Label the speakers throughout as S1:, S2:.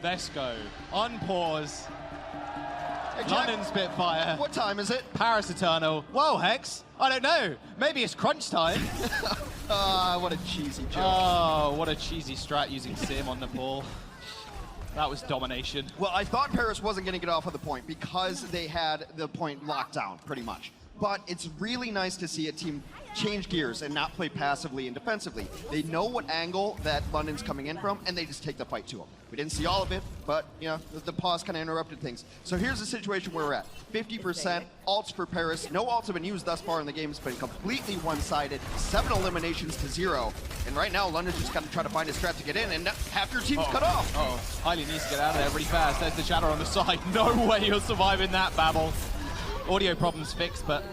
S1: Let's go. Unpause.
S2: Hey, Jack,
S1: London Spitfire.
S2: what time is it?
S1: Paris Eternal. Whoa, Hex. I don't know. Maybe it's crunch time.
S2: What a cheesy joke.
S1: Oh, what a cheesy strat using Sim on Nepal. That was domination.
S2: Well, I thought Paris wasn't going to get off of the point because they had the point locked down, pretty much. But it's really nice to see a team change gears and not play passively and defensively. They know what angle that London's coming in from, and they just take the fight to them. We didn't see all of it, but you know, the pause kind of interrupted things. So here's the situation where we're at. 50% ults for Paris. No ults have been used thus far in the game. It's been completely one-sided. 7 eliminations to 0. And right now, London's just got to try to find a strat to get in, and half your team's cut off.
S1: Highly needs to get out of there pretty fast. There's the shadow on the side. No way you're surviving that, Babel. Audio problems fixed, but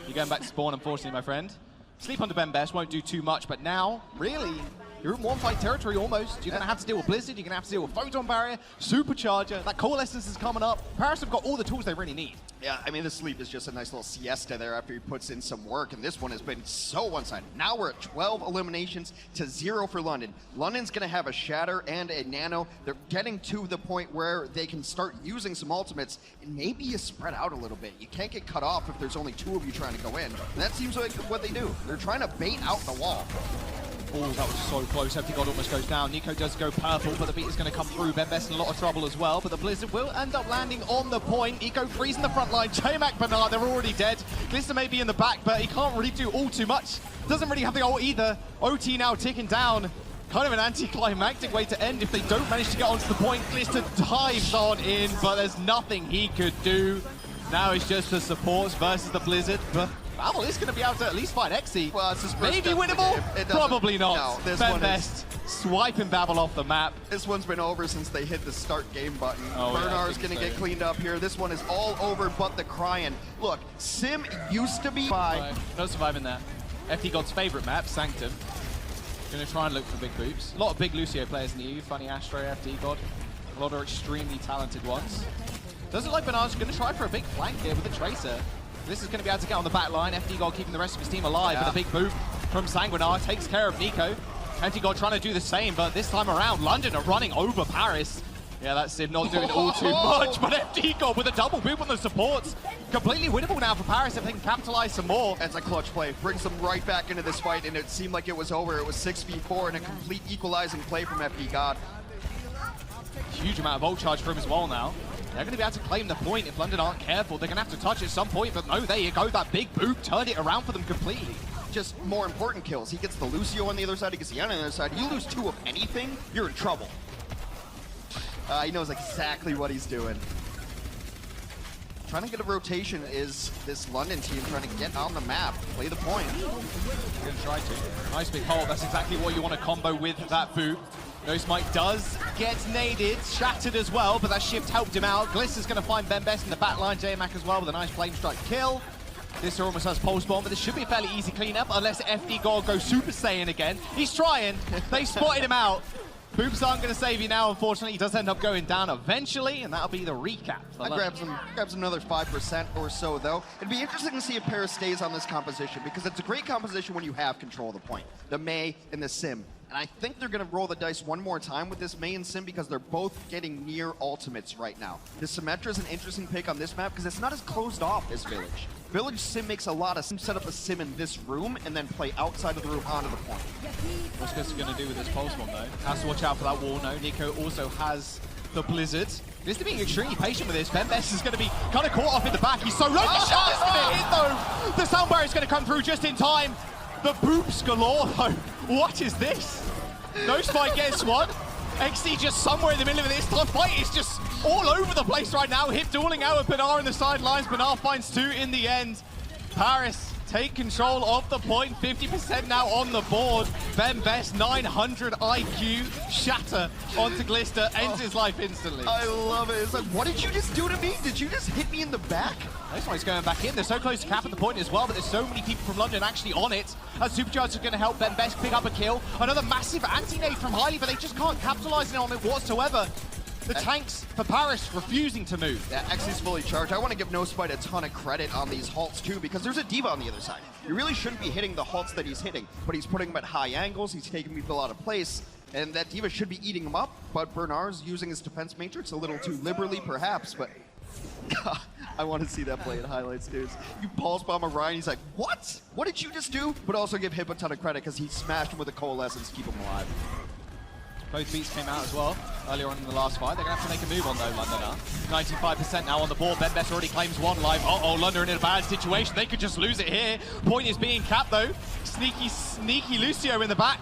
S1: you're going back to spawn, unfortunately, my friend. Sleep under Ben Best won't do too much, but now, really, you're in one-fight territory almost. You're going to have to deal with Blizzard, you're going to have to deal with Photon Barrier, Supercharger, that Coalescence is coming up. Paris have got all the tools they really need.
S2: Yeah, I mean, the sleep is just a nice little siesta there after he puts in some work, and this one has been so one-sided. Now we're at 12 eliminations to 0 for London. London's going to have a Shatter and a Nano. They're getting to the point where they can start using some ultimates, and maybe you spread out a little bit. You can't get cut off if there's only 2 of you trying to go in. And that seems like what they do. They're trying to bait out the wall.
S1: Oh, that was so close. Empty God almost goes down. Nico does go purple, but the beat is going to come through. Ben Best in a lot of trouble as well, but the Blizzard will end up landing on the point. Nico freezing the front line. J-Mac, Bernard, they're already dead. Glister may be in the back, but he can't really do all too much. Doesn't really have the ult either. OT now ticking down. Kind of an anticlimactic way to end if they don't manage to get onto the point. Glister dives on in, but there's nothing he could do. Now it's just the supports versus the Blizzard, but Babel is going to be able to at least fight Exy.
S2: Well, it's his first
S1: maybe winnable? Probably not.
S2: No, this
S1: Ben
S2: one
S1: Best swiping Babel off the map.
S2: This one's been over since they hit the start game button.
S1: Oh,
S2: Bernard's
S1: yeah,
S2: going to get cleaned up here. This one is all over but the crying. Look, Sim used to be by.
S1: No surviving that. FD God's favorite map, Sanctum. Going to try and look for big boops. A lot of big Lucio players in the EU. Funny Astro, FD God. A lot of extremely talented ones. Does it like Bernard's going to try for a big flank here with the Tracer. This is going to be able to get on the back line. FD God keeping the rest of his team alive, but a big boop from Sanguinar takes care of Nico. FD God trying to do the same, but this time around, London are running over Paris. Yeah, that's Sim not doing all too much, but FD God with a double boop on the supports. Completely winnable now for Paris if they can capitalize some more.
S2: That's a clutch play. Brings them right back into this fight, and it seemed like it was over. It was 6v4 and a complete equalizing play from FD God.
S1: Huge amount of ult charge for him as well now. They're going to be able to claim the point if London aren't careful. They're going to have to touch at some point, but no, there you go. That big boop turned it around for them completely.
S2: Just more important kills. He gets the Lucio on the other side, he gets the Ana on the other side. You lose 2 of anything, you're in trouble. He knows exactly what he's doing. Trying to get a rotation is this London team trying to get on the map, play the point.
S1: Going to try to. Nice big hole. That's exactly what you want to combo with that boop. No Smite does get naded, shattered as well, but that shift helped him out. Gliss is going to find Ben Best in the back line. J-Mac as well with a nice flame strike kill. This almost has pulse bomb, but this should be a fairly easy cleanup unless FD God goes Super Saiyan again. He's trying. They spotted him out. Boops aren't going to save you now, unfortunately. He does end up going down eventually, and that'll be the recap.
S2: Grabs another 5% or so, though. It'd be interesting to see if Paris stays on this composition, because it's a great composition when you have control of the point. The Mei and the Sim. And I think they're going to roll the dice one more time with this Mei and Sim because they're both getting near ultimates right now. The Symmetra is an interesting pick on this map because it's not as closed off as Village. Village Sim makes a lot of sense. Set up a Sim in this room and then play outside of the room onto the point.
S1: What's this going to do with this pulse bomb, though? Has to watch out for that wall, no. Nico also has the Blizzard. Blizzard being extremely patient with this. Ben Best is going to be kind of caught off in the back. He's so low. The shot is going to hit, though. The sound barrier is going to come through just in time. The boops galore, though. What is this? No Spike gets one. XC just somewhere in the middle of this. The fight is just all over the place right now. Hip dueling out with Bernard in the sidelines. Bernard finds 2 in the end. Paris take control of the point. 50% now on the board. Ben Best, 900 IQ. Shatter onto Glister. Ends his life instantly.
S2: I love it. It's like, what did you just do to me? Did you just hit me in the back?
S1: This one's going back in. They're so close to cap at the point as well, but there's so many people from London actually on it. Supercharge is going to help Ben Best pick up a kill. Another massive anti-nade from Highly, but they just can't capitalize on it whatsoever. The tanks for Paris refusing to move.
S2: Yeah, Xy's fully charged. I want to give NoSpite a ton of credit on these halts too, because there's a diva on the other side. You really shouldn't be hitting the halts that he's hitting, but he's putting them at high angles, he's taking people out of place. And that D.Va should be eating him up, but Bernard's using his defense matrix a little too liberally, perhaps, but God, I want to see that play in highlights, dudes. You pulse bomb Orion, he's like, what? What did you just do? But also give Hip a ton of credit because he smashed him with a Coalescence to keep him alive.
S1: Both beats came out as well earlier on in the last fight. They're going to have to make a move on though, London are. 95% now on the board. Benbest already claims one life. Uh-oh, London are in a bad situation. They could just lose it here. Point is being capped though. Sneaky Lucio in the back.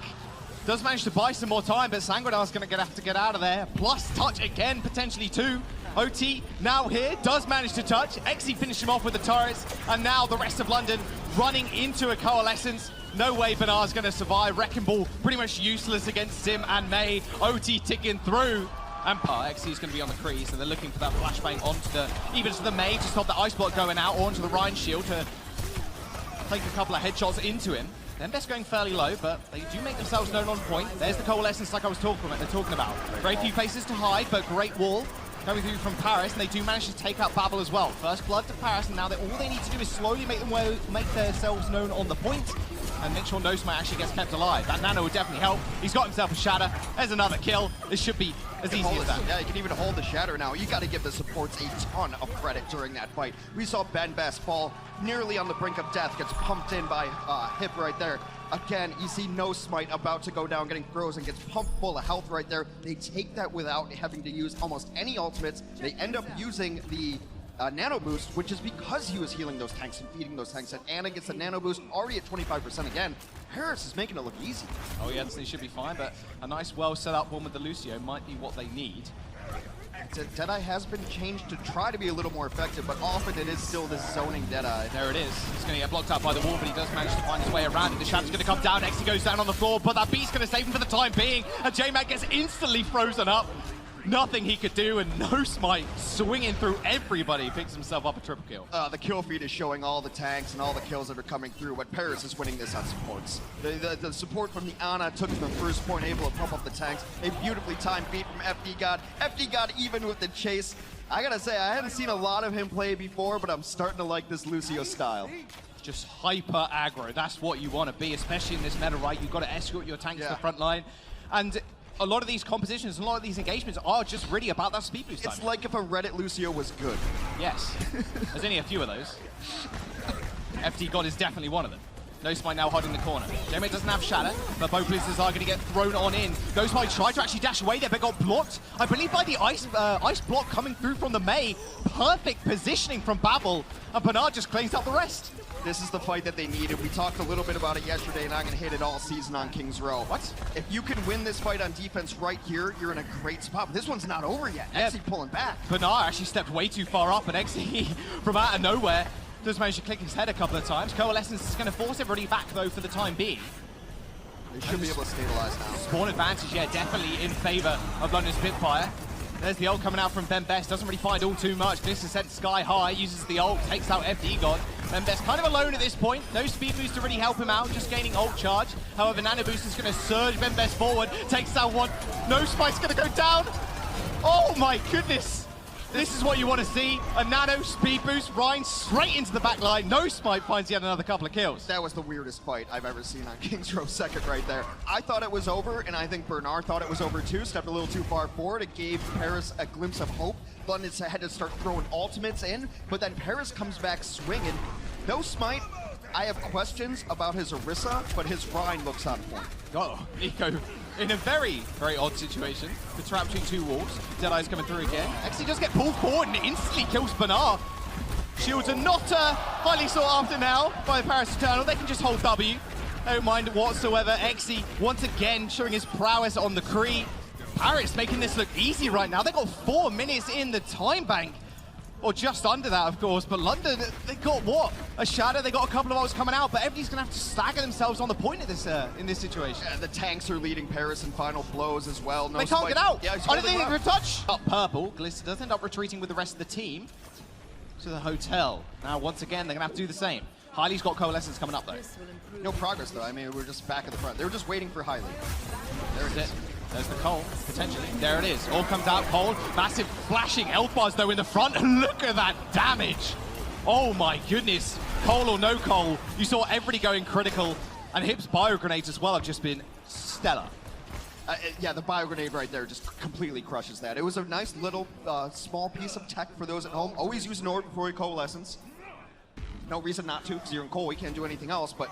S1: Does manage to buy some more time, but Sanguinar's going to have to get out of there. Plus touch again, potentially too. OT now here, does manage to touch. Xe finished him off with the turrets, and now the rest of London running into a Coalescence. No way Bernard's going to survive. Wrecking Ball pretty much useless against Sim and May. OT ticking through. And Xe is going to be on the crease, and they're looking for that flashbang onto the, even to the May to stop the Ice Block going out, or onto the Rhine Shield to take a couple of headshots into him. Benbest going fairly low, but they do make themselves known on point. There's the Coalescence like I was talking about. Very few places to hide, but great wall coming through from Paris, and they do manage to take out Babel as well. First blood to Paris, and now all they need to do is slowly make themselves known on the point, and make sure Nosma actually gets kept alive. That Nano would definitely help. He's got himself a Shatter. There's another kill. This should be as easy as that.
S2: Yeah, you can even hold the Shatter now. You got to give the supports a ton of credit during that fight. We saw Benbest fall nearly on the brink of death, gets pumped in by Hip right there. Again, you see No Smite about to go down, getting frozen, gets pumped full of health right there. They take that without having to use almost any ultimates. They end up using the Nano Boost, which is because he was healing those tanks and feeding those tanks. And Anna gets the Nano Boost already at 25% again. Paris is making it look easy.
S1: Oh yeah, they should be fine, but a nice, well set up one with the Lucio might be what they need.
S2: Deadeye has been changed to try to be a little more effective, but often it is still this zoning Deadeye.
S1: There it is. He's going to get blocked out by the wall, but he does manage to find his way around it. The Shadow's going to come down. Xe goes down on the floor, but that beat's going to save him for the time being. And J-Mac gets instantly frozen up. Nothing he could do, and No Smite swinging through everybody picks himself up a triple kill.
S2: The kill feed is showing all the tanks and all the kills that are coming through, but Paris is winning this on supports. The support from the Ana took the first point, able to pump up the tanks. A beautifully timed beat from FD God. FD God even with the chase. I gotta say, I hadn't seen a lot of him play before, but I'm starting to like this Lucio style.
S1: Just hyper aggro. That's what you want to be, especially in this meta, right? You've got to escort your tanks to the front line. And a lot of these compositions, a lot of these engagements are just really about that speed boost time.
S2: It's like if a Reddit Lucio was good.
S1: Yes. There's only a few of those. FD God is definitely one of them. No Smite now hiding in the corner. J-Mate doesn't have Shatter, but both blizzards are going to get thrown on in. No Smite tried to actually dash away there, but got blocked, I believe, by the ice block coming through from the May. Perfect positioning from Babel, and Bernard just cleans up the rest.
S2: This is the fight that they needed. We talked a little bit about it yesterday, and I'm going to hit it all season on King's Row.
S1: What?
S2: If you can win this fight on defense right here, you're in a great spot. But this one's not over yet.
S1: Yeah.
S2: Xe pulling back.
S1: Bernard actually stepped way too far up, and Xe from out of nowhere does manage to click his head a couple of times. Coalescence is going to force everybody back, though, for the time being.
S2: They should be able to stabilize now.
S1: Spawn advantage, yeah, definitely in favor of London Spitfire. There's the ult coming out from Benbest. Doesn't really find all too much. This is sent sky high, uses the ult, takes out FD God. Benbest kind of alone at this point. No speed boost to really help him out, just gaining ult charge. However, Nano Boost is going to surge Benbest forward, takes out one. No Spike's going to go down. Oh my goodness. This is what you want to see. A Nano speed boost, Rhine straight into the back line. No Spike finds yet another couple of kills.
S2: That was the weirdest fight I've ever seen on King's Row second right there. I thought it was over, and I think Bernard thought it was over too. Stepped a little too far forward. It gave Paris a glimpse of hope. London had to start throwing ultimates in, but then Paris comes back swinging. No Smite, I have questions about his Orisa, but his Rhine looks on point.
S1: Oh, Nico in a very, very odd situation. The trap between two walls. Deadeye's coming through again. Actually does get pulled forward and instantly kills Bernard. Shields are not highly sought after now by the Paris Eternal. They can just hold W. They don't mind whatsoever. Xe once again showing his prowess on the Kree. Paris making this look easy right now. They got 4 minutes in the time bank. Or just under that, of course, but London, they got what? A Shadow, they got a couple of ults coming out, but everybody's going to have to stagger themselves on the point at this, in this situation.
S2: Yeah, the tanks are leading Paris in final blows as well. No
S1: they can't get out.
S2: Yeah,
S1: I don't think they can touch. Up purple, Glister does end up retreating with the rest of the team to the hotel. Now, once again, they're going to have to do the same. Hyley's got Coalescence coming up, though.
S2: No progress, though. I mean, we're just back at the front. They were just waiting for Hyley. There it is.
S1: There's the Cole, potentially. There it is. All comes out Cole. Massive flashing health bars, though, in the front. And look at that damage. Oh, my goodness. Cole or no Cole, you saw everybody going critical. And Hip's bio grenades as well have just been stellar.
S2: Yeah, the bio grenade right there just completely crushes that. It was a nice little small piece of tech for those at home. Always use an orb before you coalescence. No reason not to, because you're in coal, we can't do anything else, but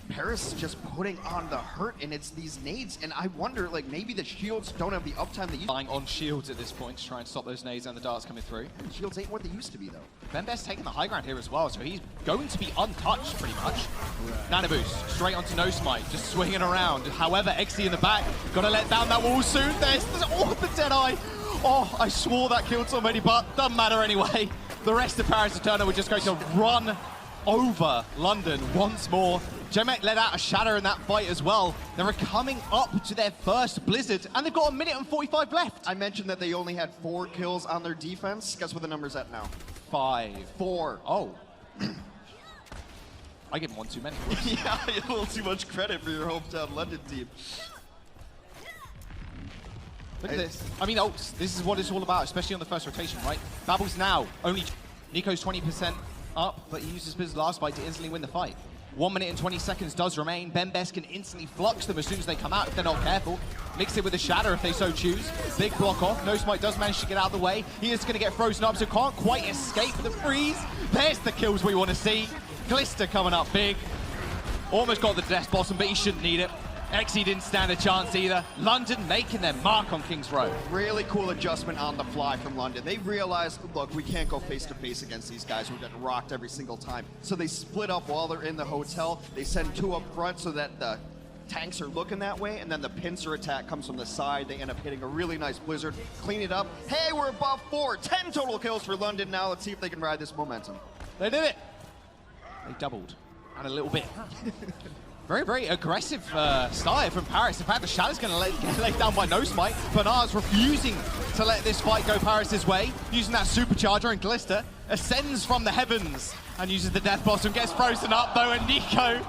S2: Paris is just putting on the hurt, and it's these nades, and I wonder, like, maybe the shields don't have the uptime they used to.
S1: Lying on shields at this point to try and stop those nades and the darts coming through.
S2: Shields ain't what they used to be, though.
S1: Benbest taking the high ground here as well, so he's going to be untouched pretty much. Nano boost, straight onto No Smite, just swinging around. However, XE in the back, gotta let down that wall soon. There's all the Deadeye. Oh, I swore that killed somebody, but doesn't matter anyway. The rest of Paris Eternal were just going to run over London once more. JMac let out a shatter in that fight as well. They're coming up to their first Blizzard, and they've got 1 minute and 45 left.
S2: I mentioned that they only had 4 kills on their defense. Guess what the number's at now?
S1: 5.
S2: 4.
S1: Oh. I give them one too many.
S2: Yeah, a little too much credit for your hometown London team.
S1: Look at this. I mean, ults, this is what it's all about, especially on the first rotation, right? Babble's now only... Nico's 20% up, but he uses his last fight to instantly win the fight. 1 minute and 20 seconds does remain. Benbest can instantly flux them as soon as they come out if they're not careful. Mix it with a shatter if they so choose. Big block off. No Smite does manage to get out of the way. He is going to get frozen up, so can't quite escape the freeze. There's the kills we want to see. Glister coming up big. Almost got the death bottom, but he shouldn't need it. XE didn't stand a chance either. London making their mark on King's Row. Really
S2: cool adjustment on the fly from London. They realized, look, we can't go face to face against these guys. We're getting rocked every single time. So they split up while they're in the hotel. They send 2 up front so that the tanks are looking that way, and then the pincer attack comes from the side. They end up hitting a really nice Blizzard, clean it up. Hey, we're above 4. 10 total kills for London now. Let's see if they can ride this momentum.
S1: They did it. They doubled. And a little bit. Very, very aggressive start from Paris. In fact, the Shadow's going to get laid down by No Smite. Bernard's refusing to let this fight go Paris' way, using that supercharger, and Glister ascends from the heavens and uses the death bottom, gets frozen up though, and Nico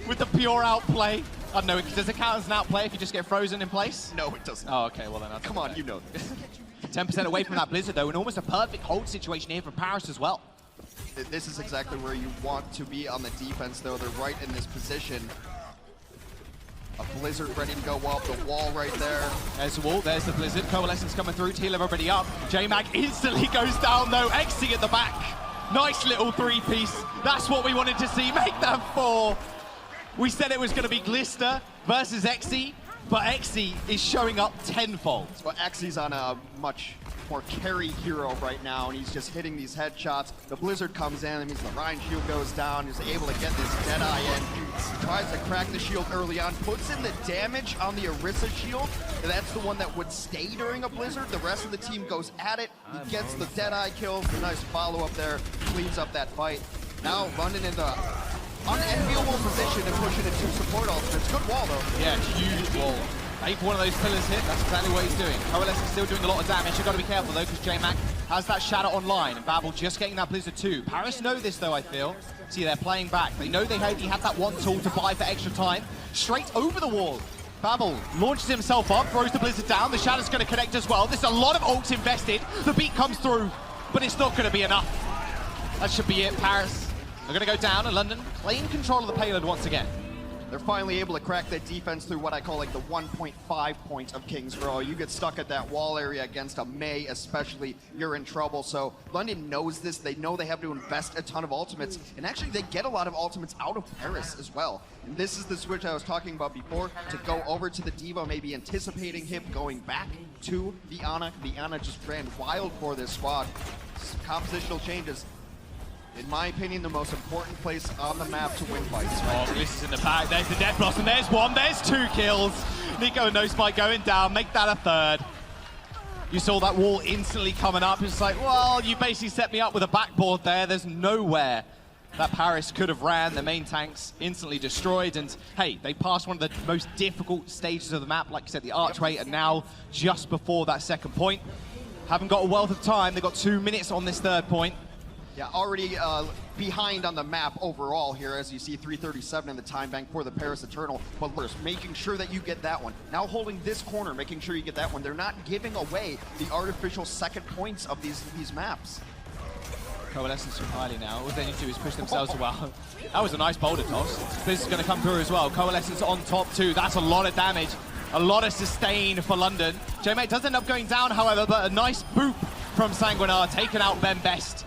S1: with the pure outplay. I don't know, does it count as an outplay if you just get frozen in place?
S2: No, it doesn't.
S1: Oh, okay, well then I'll
S2: come on, you know this.
S1: 10% away from that Blizzard though, and almost a perfect hold situation here for Paris as well.
S2: This is exactly where you want to be on the defense, though. They're right in this position. A Blizzard ready to go up, the wall right there.
S1: There's the wall, there's the Blizzard. Coalescence coming through, Teal everybody up. JMac instantly goes down, though. XE at the back. Nice little 3-piece. That's what we wanted to see. Make that 4. We said it was going to be Glister versus XE, but XE is showing up tenfold.
S2: Well, XE's on a much more carry hero right now, and he's just hitting these headshots. The Blizzard comes in, that means the Ryan shield goes down. He's able to get this Deadeye in. He tries to crack the shield early on, puts in the damage on the Orisa shield. That's the one that would stay during a Blizzard. The rest of the team goes at it. He gets the Deadeye kills. A nice follow-up there, cleans up that fight. Now London in the unenviable position to push it into support ultimates. Good wall, though.
S1: Yeah, huge wall. If one of those pillars hit, that's exactly what he's doing. Coalescence still doing a lot of damage. You've got to be careful, though, because JMac has that shadow online, and Babel just getting that Blizzard too. Paris know this, though, I feel. See, they're playing back. They know he had that one tool to buy for extra time. Straight over the wall. Babel launches himself up, throws the Blizzard down. The shadow's going to connect as well. There's a lot of ults invested. The beat comes through, but it's not going to be enough. That should be it, Paris. They're going to go down, and London claim control of the payload once again.
S2: They're finally able to crack that defense through what I call like the 1.5 points of King's Row. You get stuck at that wall area against a Mei especially, you're in trouble. So London knows this. They know they have to invest a ton of ultimates. And actually they get a lot of ultimates out of Paris as well. And this is the switch I was talking about before, to go over to the Diva, maybe anticipating him going back to the Ana. The Ana just ran wild for this squad. Compositional changes. In my opinion, the most important place on the map to win fights. Right?
S1: Oh, this is in the back. There's the Death Blossom. There's 1. There's 2 kills. Nico and No Spike going down. Make that a 3rd. You saw that wall instantly coming up. It's like, well, you basically set me up with a backboard there. There's nowhere that Paris could have ran. The main tanks instantly destroyed. And hey, they passed one of the most difficult stages of the map. Like you said, the archway, and now just before that second point. Haven't got a wealth of time. They've got 2 minutes on this 3rd point.
S2: Yeah, already behind on the map overall here, as you see 3:37 in the time bank for the Paris Eternal. But first, making sure that you get that one. Now holding this corner, making sure you get that one. They're not giving away the artificial second points of these maps.
S1: Coalescence too highly now. All they need to do is push themselves a while. That was a nice boulder toss. This is going to come through as well. Coalescence on top too. That's a lot of damage. A lot of sustain for London. JMac does end up going down, however, but a nice boop from Sanguinar, taking out Ben Best.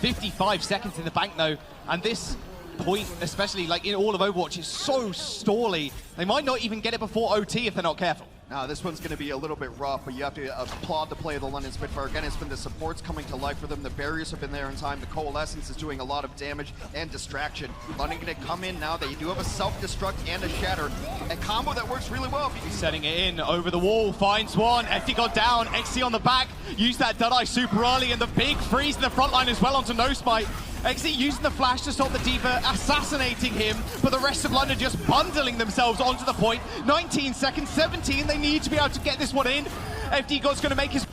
S1: 55 seconds in the bank, though, and this point, especially like in all of Overwatch, is so stally. They might not even get it before OT if they're not careful.
S2: Now, this one's going to be a little bit rough, but you have to applaud the play of the London Spitfire. Again, it's been the supports coming to life for them. The barriers have been there in time. The Coalescence is doing a lot of damage and distraction. London going to come in now. They do have a self-destruct and a shatter. A combo that works really well.
S1: He's setting it in over the wall, finds one. FD got down, XC on the back. Used that Deadeye super early, and the big freeze in the front line as well onto No Smite. XC using the flash to stop the D.Va, assassinating him, but the rest of London just bundling themselves onto the point. 19 seconds, 17, they need to be able to get this one in. FD God's gonna make his...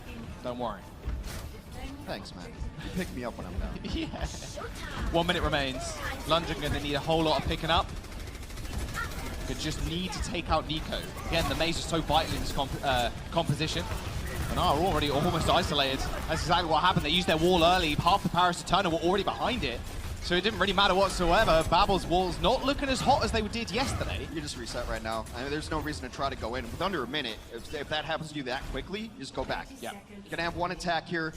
S1: Don't worry.
S2: Thanks, man. You pick me up when I'm down.
S1: Yeah. 1 minute remains. London gonna need a whole lot of picking up. They just need to take out Nico. Again, the maze is so vital in this composition. And are already almost isolated. That's exactly what happened. They used their wall early. Half the Paris Eterna were already behind it. So it didn't really matter whatsoever. Babel's wall's not looking as hot as they did yesterday.
S2: You just reset right now. I mean, there's no reason to try to go in. With under a minute, if that happens to you that quickly, you just go back.
S1: Yeah.
S2: You're gonna have one attack here.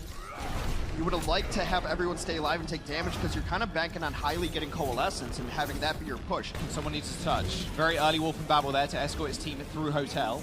S2: You would have liked to have everyone stay alive and take damage because you're kind of banking on highly getting Coalescence and having that be your push.
S1: Someone needs to touch. Very early wall from Babel there to escort his team through Hotel.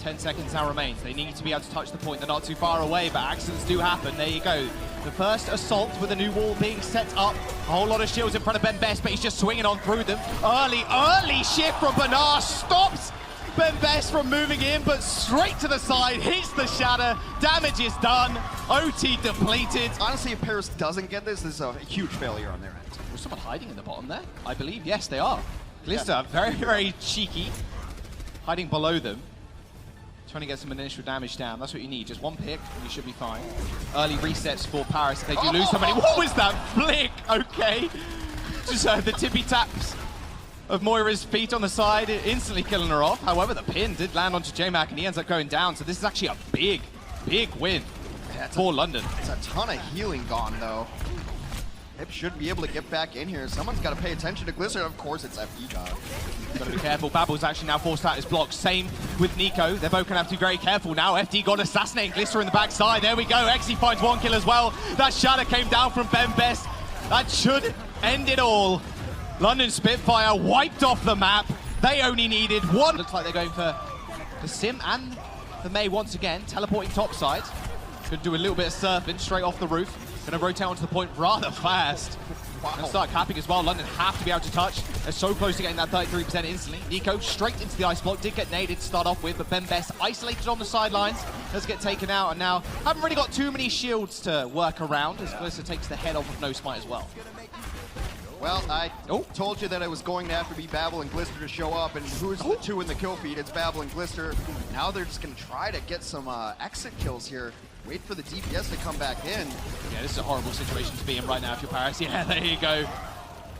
S1: 10 seconds now remains. They need to be able to touch the point. They're not too far away, but accidents do happen. There you go. The first assault with a new wall being set up. A whole lot of shields in front of Ben Best, but he's just swinging on through them. Early shift from Bernard stops Ben Best from moving in, but straight to the side, hits the shatter. Damage is done. OT depleted.
S2: Honestly, if Paris doesn't get this is a huge failure on their end.
S1: Was someone hiding in the bottom there? I believe, yes, they are. Glister, very, very cheeky. Hiding below them. Trying to get some initial damage down. That's what you need. Just one pick, and you should be fine. Early resets for Paris if they do lose somebody. What was that flick? Okay. Just the tippy taps of Moira's feet on the side, instantly killing her off. However, the pin did land onto JMac, and he ends up going down. So this is actually a big, big win for London.
S2: It's a ton of healing gone, though. They should be able to get back in here. Someone's got to pay attention to Glister. Of course, it's FE God.
S1: Got to be careful. Babel's actually now forced out his block. Same with Nico. They're both going to have to be very careful now. FD got assassinating Glister in the backside. There we go. XE finds one kill as well. That shatter came down from Ben Best. That should end it all. London Spitfire wiped off the map. They only needed one. Looks like they're going for the Sim and the Mei once again. Teleporting topside. Could do a little bit of surfing straight off the roof. Going to rotate onto the point rather fast. Wow. And start capping as well. London have to be able to touch. They're so close to getting that 33% instantly. Nico straight into the ice block. Did get naded to start off with, but Ben Best isolated on the sidelines. Does get taken out, and now haven't really got too many shields to work around as Glister takes the head off of No Smite as well.
S2: Well, I told you that I was going to have to be Babel and Glister to show up, and who's the two in the kill feed? It's Babel and Glister. Now they're just going to try to get some exit kills here. Wait for the DPS to come back in.
S1: Yeah, this is a horrible situation to be in right now if you're Paris. Yeah, there you go.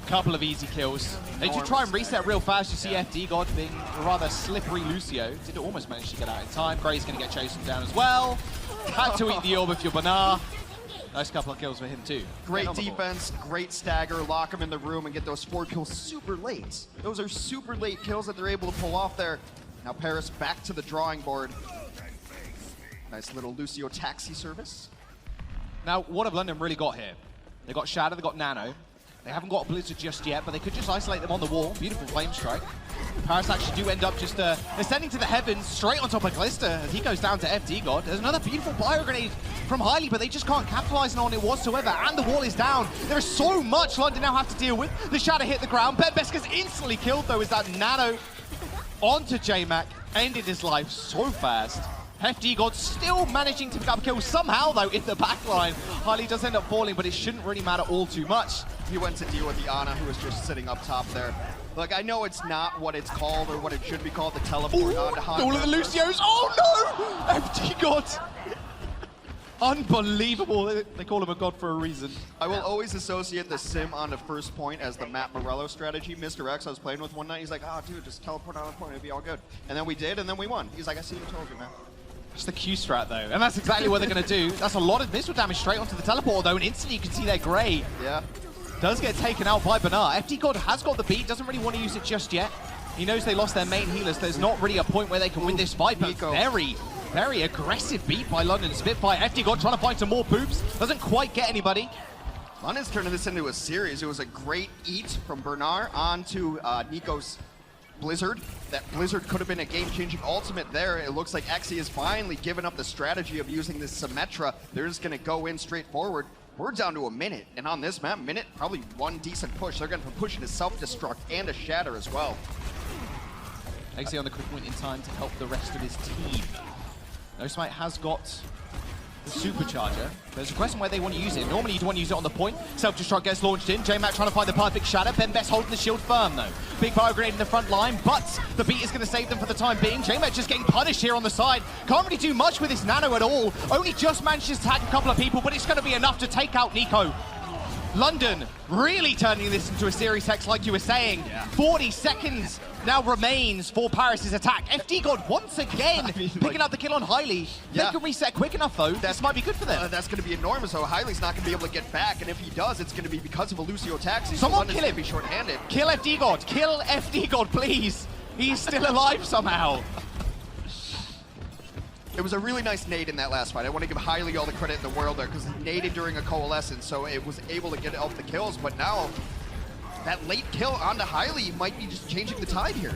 S1: Couple of easy kills. They do try and reset real fast. You see FD God being a rather slippery Lucio. Did almost manage to get out in time. Gray's going to get chased down as well. Had to eat the orb if you're Bernard. Nice couple of kills for him too.
S2: Great defense, great stagger, lock him in the room and get those 4 kills super late. Those are super late kills that they're able to pull off there. Now Paris back to the drawing board. Nice little Lucio taxi service.
S1: Now, what have London really got here? They got Shadow, they got Nano. They haven't got a Blizzard just yet, but they could just isolate them on the wall. Beautiful flame strike. Paris actually do end up just ascending to the heavens straight on top of Glister as he goes down to FD God. There's another beautiful bio grenade from Highly, but they just can't capitalize on it whatsoever, and the wall is down. There is so much London now have to deal with. The Shadow hit the ground. Ben Best gets instantly killed, though, as that Nano onto JMac ended his life so fast. FD God still managing to pick up kills somehow, though, in the backline. Highly does end up falling, but it shouldn't really matter all too much.
S2: He went to deal with the Ana, who was just sitting up top there. Look, I know it's not what it's called or what it should be called, the teleport onto Han.
S1: All of the Lucios. Oh no! FD God. Unbelievable. They call him a god for a reason.
S2: I will always associate the Sim on the first point as the Matt Morello strategy. Mr. X I was playing with one night, he's like, oh dude, just teleport on the point, it'll be all good. And then we did, and then we won. He's like, I see you, told you, man.
S1: Just the Q strat though, and that's exactly what they're going to do. That's a lot of missile damage straight onto the teleporter though, and instantly you can see their Gray.
S2: Yeah.
S1: Does get taken out by Bernard. FD God has got the beat, doesn't really want to use it just yet. He knows they lost their main healers. There's not really a point where they can win this fight, but very, very aggressive beat by London Spitfire. FD trying to find some more boops. Doesn't quite get anybody.
S2: London's turning this into a series. It was a great eat from Bernard onto Nico's Blizzard. That Blizzard could have been a game-changing ultimate there. It looks like Xe has finally given up the strategy of using this Symmetra. They're just going to go in straight forward. We're down to a minute, and on this map, minute, probably one decent push. They're going to push into self-destruct and a shatter as well.
S1: Xe on the quick point in time to help the rest of his team. No Smite has got the supercharger. There's a question where they want to use it. Normally you'd want to use it on the point. Self-destruct gets launched in. JMac trying to find the perfect shatter. Best holding the shield firm though. Big bio grenade in the front line, but the beat is going to save them for the time being. JMac just getting punished here on the side. Can't really do much with his nano at all. Only just manages to tag a couple of people, but it's going to be enough to take out Nico. London really turning this into a series hex like you were saying. 40 seconds now remains for Paris' attack. FD once again picking up the kill on Hailey. They can reset quick enough though. This might be good for them.
S2: That's going to be enormous though. Hailey's not going to be able to get back, and if he does, it's going to be because of a Lucio taxi.
S1: Someone
S2: so
S1: kill him.
S2: Be short-handed.
S1: Kill FD. Kill FD, please. He's still alive somehow.
S2: It was a really nice nade in that last fight. I want to give Hailey all the credit in the world there because he naded during a coalescence, so it was able to get up the kills. But now, that late kill onto Hailey might be just changing the tide here.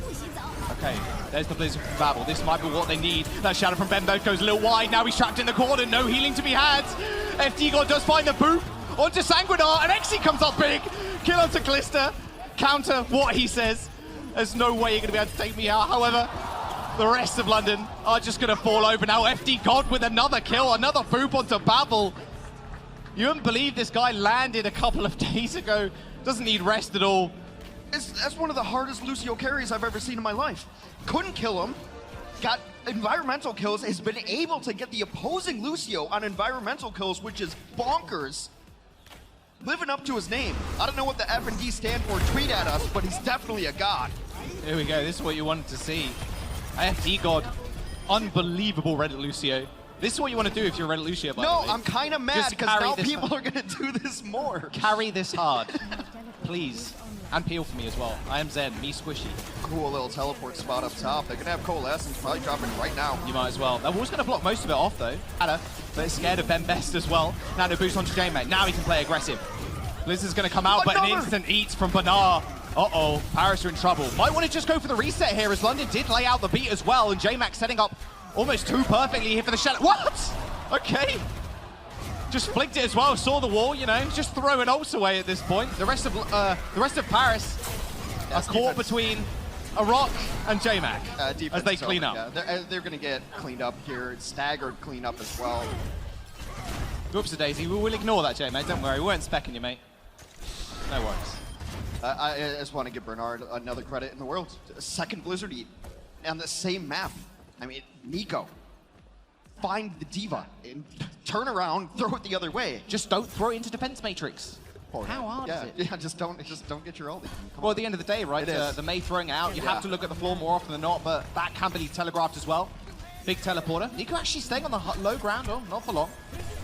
S1: Okay, there's the Blizzard from Babel. This might be what they need. That shadow from Bembo goes a little wide. Now he's trapped in the corner. No healing to be had. FD does find the boop onto Sanguinar, and Xe comes up big. Kill onto Calista. Counter what he says. There's no way you're going to be able to take me out. However, the rest of London are just going to fall over now. FD with another kill, another boop onto Babel. You wouldn't believe this guy landed a couple of days ago. Doesn't need rest at all.
S2: That's one of the hardest Lucio carries I've ever seen in my life. Couldn't kill him. Got environmental kills. Has been able to get the opposing Lucio on environmental kills, which is bonkers. Living up to his name. I don't know what the F and D stand for. Tweet at us, but he's definitely a god.
S1: Here we go. This is what you wanted to see. FD unbelievable Reddit Lucio. This is what you want to do if you're Reddit Lucio, by the way.
S2: No, I'm kind of mad because now people are going to do this more.
S1: Carry this hard, please. And peel for me as well. I am Zen, me squishy.
S2: Cool little teleport spot up top. They're going to have Coalescence probably dropping right now.
S1: You might as well. That wall's going to block most of it off, though. But it's scared of Ben Best as well. Now no boost onto J-Mate. Now he can play aggressive. Blizzard's going to come out, but an instant eat from Bernard. Uh-oh, Paris are in trouble. Might want to just go for the reset here, as London did lay out the beat as well, and JMac setting up almost too perfectly here for the shadow. What? Okay. Just flicked it as well, saw the wall, you know, just throwing ults away at this point. The rest of Paris are caught between a rock and JMac as they clean up.
S2: Yeah, they're going to get cleaned up here, staggered cleanup as well.
S1: Whoops-a-daisy, we'll ignore that, JMac, don't worry, we weren't specking you, mate. No worries.
S2: I just want to give Bernard another credit in the world. Second Blizzard eat on the same map. I mean, Nico, find the diva and turn around, throw it the other way.
S1: Just don't throw it into defense matrix. How hard is it?
S2: Yeah, just don't get your ulti.
S1: Well, at the end of the day, right? The Mei throwing it out, you have to look at the floor more often than not, but that can be telegraphed as well. Big teleporter. Nico actually staying on the low ground. Oh, not for long.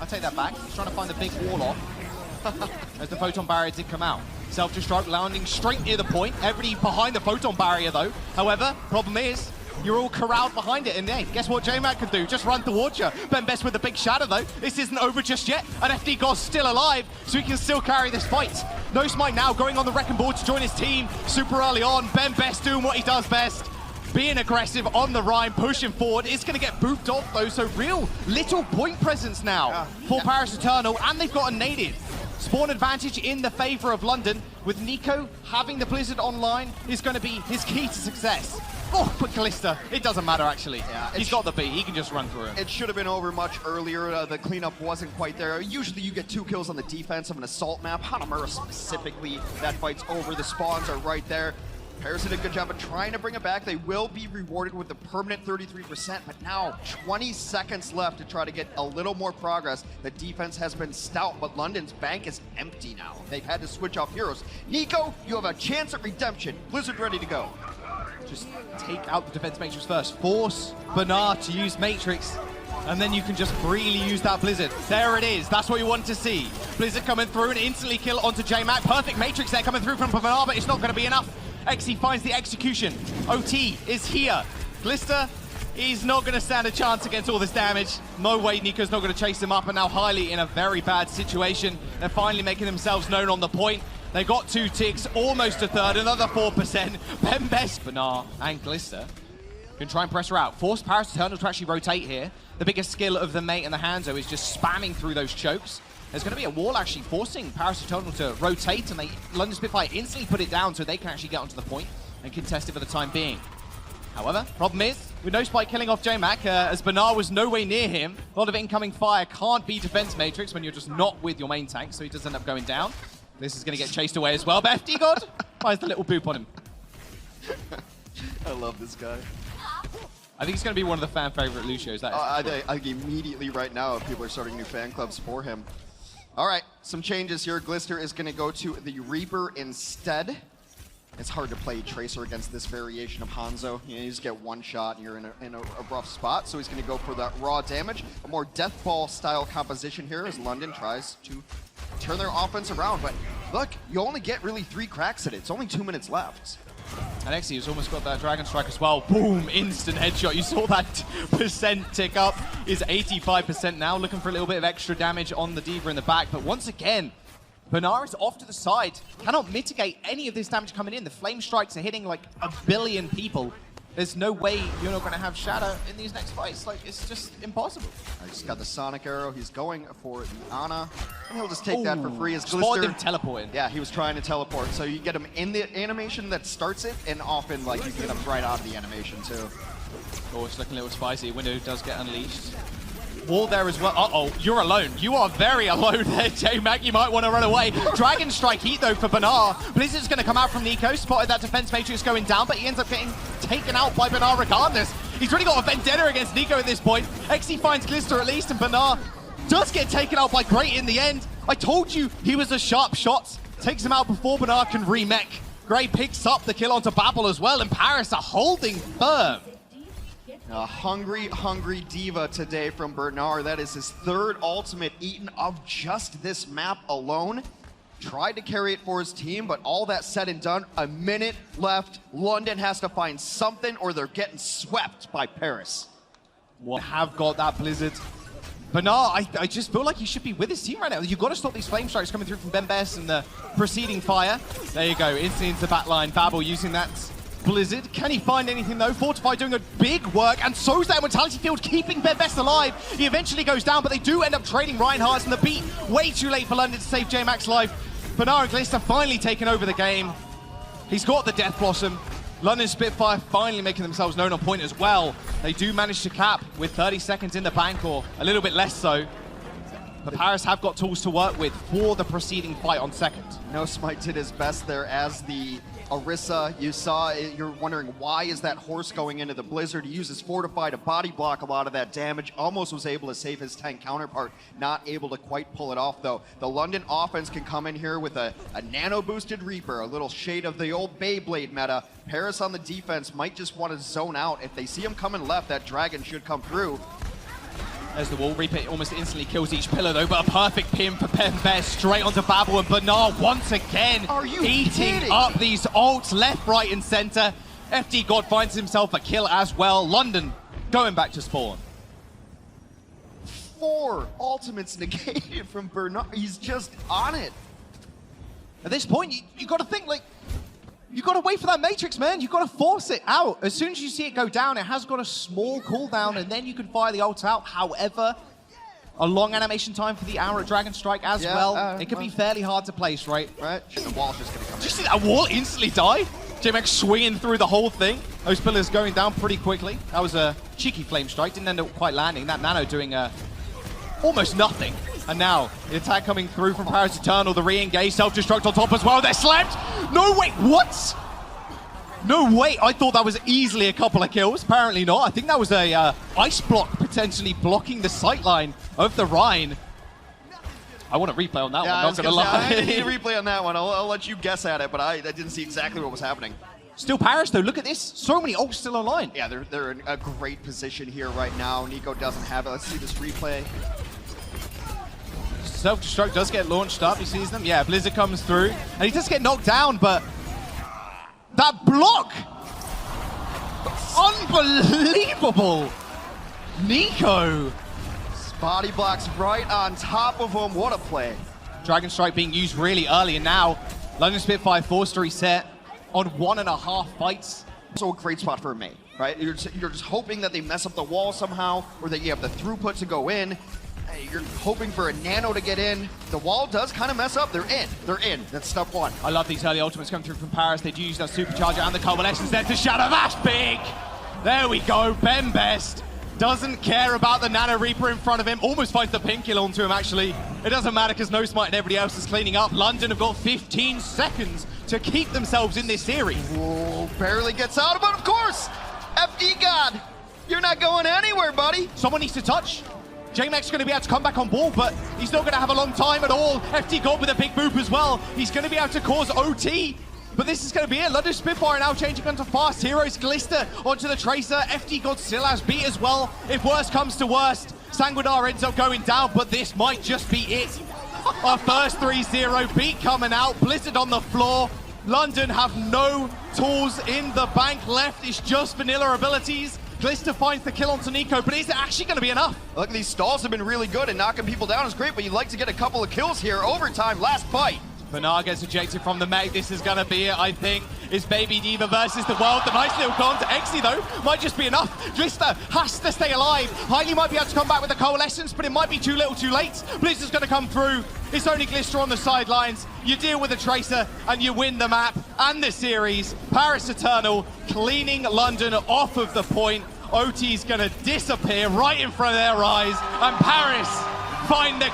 S1: I take that back. He's trying to find the big wall off. As the photon barrier did come out. Self-destruct landing straight near the point. Everybody behind the photon barrier though. However, problem is, you're all corralled behind it, and hey, guess what J-Mac can do? Just run towards you. Ben Best with the big shadow though. This isn't over just yet, and FD God's still alive, so he can still carry this fight. No Smite now going on the wrecking board to join his team super early on. Ben Best doing what he does best. Being aggressive on the Rhine, pushing forward. It's going to get booped off though, so real little point presence now for Paris Eternal, and they've got a native. Spawn advantage in the favor of London, with Nico having the Blizzard online is going to be his key to success. Oh, quick Calista. It doesn't matter, actually. Yeah, he's got the beat. He can just run through it.
S2: It should have been over much earlier. The cleanup wasn't quite there. Usually you get 2 kills on the defense of an assault map. Hanamura specifically, that fight's over. The spawns are right there. Paris did a good job of trying to bring it back. They will be rewarded with the permanent 33%, but now 20 seconds left to try to get a little more progress. The defense has been stout, but London's bank is empty now. They've had to switch off heroes. Nico, you have a chance at redemption. Blizzard ready to go.
S1: Just take out the defense matrix first. Force Bernard to use matrix, and then you can just freely use that Blizzard. There it is. That's what you want to see. Blizzard coming through and instantly kill onto J-Mac. Perfect matrix there coming through from Bernard, but it's not going to be enough. XE finds the execution. OT is here. Glister, he's not going to stand a chance against all this damage. No way Nico's not going to chase him up, and now Highly in a very bad situation. They're finally making themselves known on the point. They got 2 ticks, almost a third, another 4%. Bembest, Banar, and Glister can try and press her out. Force Paris Eternal to actually rotate here. The biggest skill of the mate and the Hanzo is just spamming through those chokes. There's going to be a wall actually forcing Paris Eternal to rotate, and London Spitfire instantly put it down so they can actually get onto the point and contest it for the time being. However, problem is, with no spike killing off J-Mac, as Banar was no way near him, a lot of incoming fire can't be defense matrix when you're just not with your main tank, so he does end up going down. This is going to get chased away as well, but FD God finds the little boop on him.
S2: I love this guy.
S1: I think he's going to be one of the fan favorite Lucios. That is
S2: I think immediately right now people are starting new fan clubs for him. All right, some changes here. Glister is going to go to the Reaper instead. It's hard to play Tracer against this variation of Hanzo. You just get one shot and you're in a rough spot. So he's going to go for that raw damage. A more Death Ball style composition here as London tries to turn their offense around. But look, you only get really 3 cracks at it. It's only 2 minutes left.
S1: And XE has almost got that Dragon Strike as well. Boom, instant headshot. You saw that percent tick up. Is 85% now. Looking for a little bit of extra damage on the D.Va in the back. But once again, Banar is off to the side. Cannot mitigate any of this damage coming in. The flame strikes are hitting like 1 billion people. There's no way you're not going to have Shadow in these next fights. Like, it's just impossible.
S2: I just got the Sonic Arrow. He's going for the Ana. And he'll just take that for free as Glister.
S1: Spotted him teleporting.
S2: Yeah, he was trying to teleport. So you get him in the animation that starts it, and often like you get him right out of the animation too.
S1: Oh, it's looking a little spicy. Window does get unleashed. Wall there as well. Uh-oh, you're alone. You are very alone there, J-Mac. You might want to run away. Dragon Strike heat, though, for Banar. Blizzard's going to come out from Nico. Spotted that defense matrix going down, but he ends up getting taken out by Banar regardless. He's really got a vendetta against Nico at this point. XE finds Glister at least, and Banar does get taken out by Great in the end. I told you he was a sharp shot. Takes him out before Banar can remech. Gray picks up the kill onto Babel as well, and Paris are holding firm.
S2: A hungry, hungry D.Va today from Bernard. That is his 3rd ultimate eaten of just this map alone. Tried to carry it for his team, but all that said and done, a minute left. London has to find something or they're getting swept by Paris.
S1: Well, have got that Blizzard. Bernard, I just feel like he should be with his team right now. You've got to stop these flame strikes coming through from Bembest and the preceding fire. There you go, instantly into the back line. Babel using that Blizzard. Can he find anything though? Fortify doing a big work, and so's that Mortality Field, keeping Bembest alive. He eventually goes down, but they do end up trading Reinhardt's, and the beat way too late for London to save J-Mac's life. Bernard and Glister finally taking over the game. He's got the Death Blossom. London Spitfire finally making themselves known on point as well. They do manage to cap with 30 seconds in the bank, or a little bit less so. But Paris have got tools to work with for the preceding fight on second.
S2: No Smite did his best there as the Orisa. You saw it, you're wondering why is that horse going into the Blizzard. He uses Fortify to body block a lot of that damage. Almost was able to save his tank counterpart. Not able to quite pull it off though. The London offense can come in here with a nano boosted Reaper, a little shade of the old Beyblade meta. Paris on the defense might just want to zone out. If they see him coming left, that dragon should come through.
S1: There's the wall. Reaper almost instantly kills each pillar though, but a perfect pin for Bembest straight onto Babel, and Bernard once again eating up these ults left, right, and center. FD God finds himself a kill as well. London going back to spawn.
S2: 4 ultimates negated from Bernard. He's just on it.
S1: At this point, you got to think like, you got to wait for that Matrix, man. You got to force it out. As soon as you see it go down, it has got a small cooldown, and then you can fire the ult out. However, a long animation time for the Aura Dragon Strike as well. It can be fairly hard to place, right?
S2: Right. The wall's just going to come in.
S1: Did you see that wall instantly die? J-Mac swinging through the whole thing. Those pillars going down pretty quickly. That was a cheeky flame strike. Didn't end up quite landing. That Nano doing almost nothing. And now, the attack coming through from Paris Eternal, the re-engage, self-destruct on top as well. They're slept! No, wait, what? No way, I thought that was easily a couple of kills. Apparently not. I think that was a ice block potentially blocking the sightline of the Rhine. I want a replay on that one, not gonna lie.
S2: I need a replay on that one. I'll let you guess at it, but I didn't see exactly what was happening.
S1: Still Paris though, look at this. So many ults still online.
S2: Yeah, they're in a great position here right now. Nico doesn't have it. Let's see this replay.
S1: Self-destruct does get launched up, he sees them. Yeah, Blizzard comes through, and he does get knocked down, but That block! Unbelievable! Nico!
S2: Body blocks right on top of him. What a play.
S1: Dragon Strike being used really early, and now London Spitfire forced to reset on 1.5 fights.
S2: So a great spot for a Mei, right? You're just hoping that they mess up the wall somehow, or that you have the throughput to go in. You're hoping for a nano to get in. The wall does kind of mess up. They're in. They're in. That's step one.
S1: I love these early ultimates coming through from Paris. They do use that supercharger and the coalescence there to shadow. That's big! There we go. Bembest doesn't care about the Nano Reaper in front of him. Almost finds the pin kill onto him, actually. It doesn't matter because No Smite and everybody else is cleaning up. London have got 15 seconds to keep themselves in this series.
S2: Whoa, barely gets out, but of course, FD God, you're not going anywhere, buddy.
S1: Someone needs to touch. J-Mac's going to be able to come back on board, but he's not going to have a long time at all. FD God with a big boop as well. He's going to be able to cause OT. But this is going to be it. London Spitfire now changing onto fast heroes. Glister onto the Tracer. FD God still has beat as well. If worst comes to worst, Sanguinar ends up going down, but this might just be it. Our first 3-0 beat coming out. Blizzard on the floor. London have no tools in the bank left. It's just vanilla abilities. Glister finds the kill onto Nico, but is it actually going to be enough?
S2: Look, these stalls have been really good, and knocking people down is great, but you'd like to get a couple of kills here. Overtime, last fight.
S1: Bernard gets ejected from the mech. This is going to be it, I think. It's Baby Diva versus the world. The nice little con to Exy, though, might just be enough. Glister has to stay alive. Hailey might be able to come back with a coalescence, but it might be too little too late. Blizzard's going to come through. It's only Glister on the sidelines. You deal with a Tracer, and you win the map and the series. Paris Eternal cleaning London off of the point. OT's going to disappear right in front of their eyes, and Paris find the